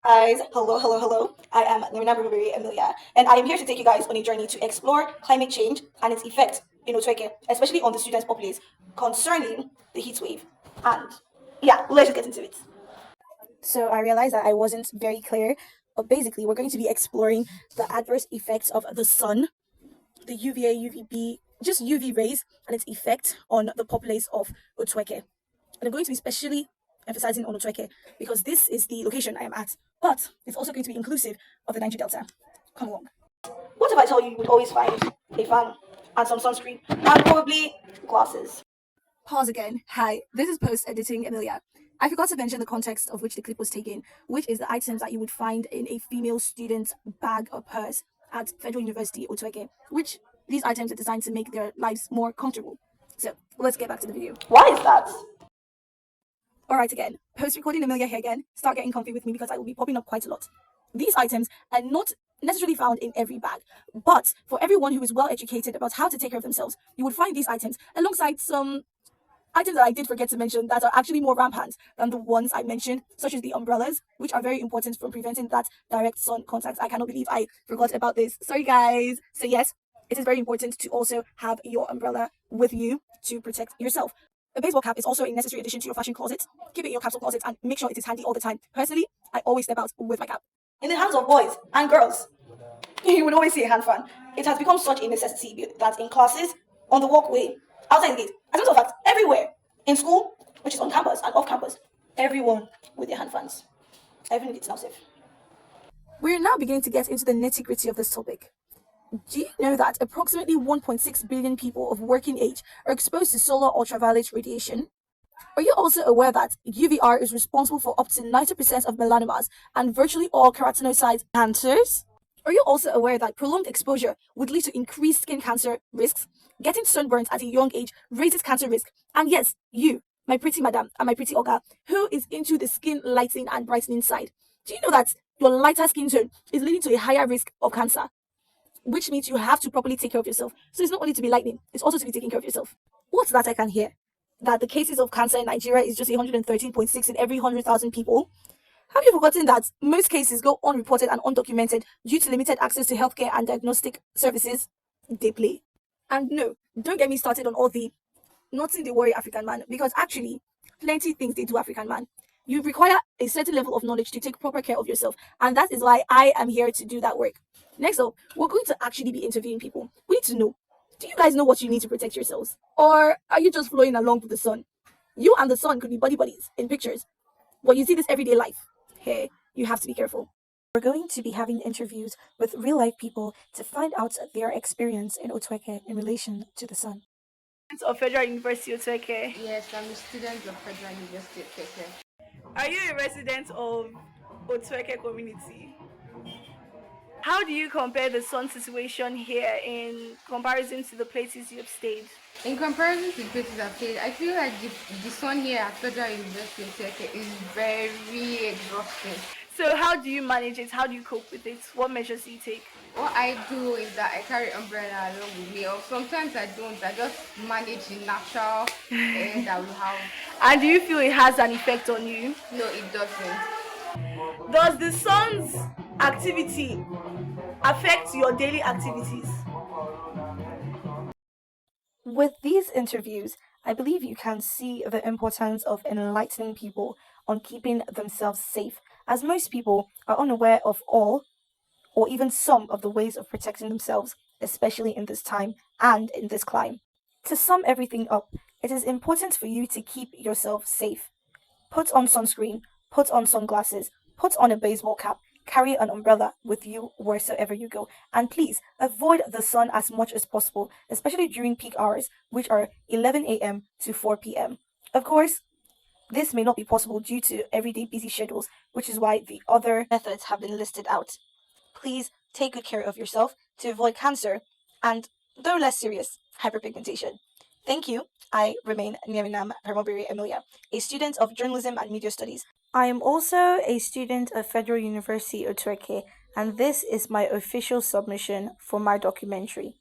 Guys, hello. I am Niemenam Peremoboere Emilia, and I am here to take you guys on a journey to explore climate change and its effect in Otueke, especially on the students' populace concerning the heat wave. And yeah, let's just get into it. So I realized that I wasn't very clear, but basically, we're going to be exploring the adverse effects of the sun, the UVA, UVB, just UV rays, and its effect on the populace of Otueke. And I'm going to be specially emphasizing on Otueke because this is the location I am at, but it's also going to be inclusive of the Niger Delta. Come along. What if I tell you you would always find a fan and some sunscreen and probably glasses? Pause again. Hi, this is post editing Emilia. I forgot to mention the context of which the clip was taken, which is the items that you would find in a female student's bag or purse at Federal University Otueke, which these items are designed to make their lives more comfortable. So let's get back to the video. Why is that? Alright again, post recording Emilia here again. Start getting comfy with me because I will be popping up quite a lot. These items are not necessarily found in every bag, but for everyone who is well educated about how to take care of themselves, you would find these items alongside some items that I did forget to mention that are actually more rampant than the ones I mentioned, such as the umbrellas, which are very important from preventing that direct sun contact. I cannot believe I forgot about this. Sorry, guys. So yes, it is very important to also have your umbrella with you to protect yourself. A baseball cap is also a necessary addition to your fashion closet. Keep it in your capsule closet and make sure it is handy all the time. Personally, I always step out with my cap. In the hands of boys and girls, you would always see a hand fan. It has become such a necessity that in classes, on the walkway, outside the gate, as a matter of fact, everywhere, in school, which is on campus and off campus, everyone with their hand fans, even if it's not safe. We're now beginning to get into the nitty gritty of this topic. Do you know that approximately 1.6 billion people of working age are exposed to solar ultraviolet radiation? Are you also aware that UVR is responsible for up to 90% of melanomas and virtually all keratinocyte cancers? Are you also aware that prolonged exposure would lead to increased skin cancer risks? Getting sunburnt at a young age raises cancer risk. And yes, you, my pretty madam and my pretty Oga, who is into the skin lightening and brightening side. Do you know that your lighter skin tone is leading to a higher risk of cancer? Which means you have to properly take care of yourself. So it's not only to be lightning, it's also to be taking care of yourself. What's that I can hear? That the cases of cancer in Nigeria is just 113.6 in every 100,000 people? Have you forgotten that most cases go unreported and undocumented due to limited access to healthcare and diagnostic services? They play. And no, don't get me started on all the nothing they worry African man, because actually, plenty things they do African man. You require a certain level of knowledge to take proper care of yourself, and that is why I am here to do that work. Next up, we're going to actually be interviewing people. We need to know, do you guys know what you need to protect yourselves? Or are you just flowing along with the sun? You and the sun could be buddy buddies in pictures, but you see this everyday life. Hey, you have to be careful. We're going to be having interviews with real life people to find out their experience in Otueke in relation to the sun. Of Federal University Otueke. Yes, I'm a student of Federal University of Otueke. Are you a resident of Otueke community? How do you compare the sun situation here in comparison to the places you've stayed? In comparison to the places I've stayed, I feel like the sun here at Federal University of Otueke is very exhausting. So how do you manage it? How do you cope with it? What measures do you take? What I do is that I carry umbrella along with me, or sometimes I don't. I just manage the natural air that we have. And do you feel it has an effect on you? No, it doesn't. Does the sun's activity affect your daily activities? With these interviews, I believe you can see the importance of enlightening people on keeping themselves safe, as most people are unaware of all or even some of the ways of protecting themselves, especially in this time and in this climate. To sum everything up, it is important for you to keep yourself safe. Put on sunscreen, put on sunglasses, put on a baseball cap, carry an umbrella with you wheresoever you go, and please avoid the sun as much as possible, especially during peak hours, which are 11 a.m. to 4 p.m. Of course, this may not be possible due to everyday busy schedules, which is why the other methods have been listed out. Please take good care of yourself to avoid cancer and, though less serious, hyperpigmentation. Thank you. I remain Niemenam Peremoboere Emilia, a student of journalism and media studies. I am also a student of Federal University Otueke, and this is my official submission for my documentary.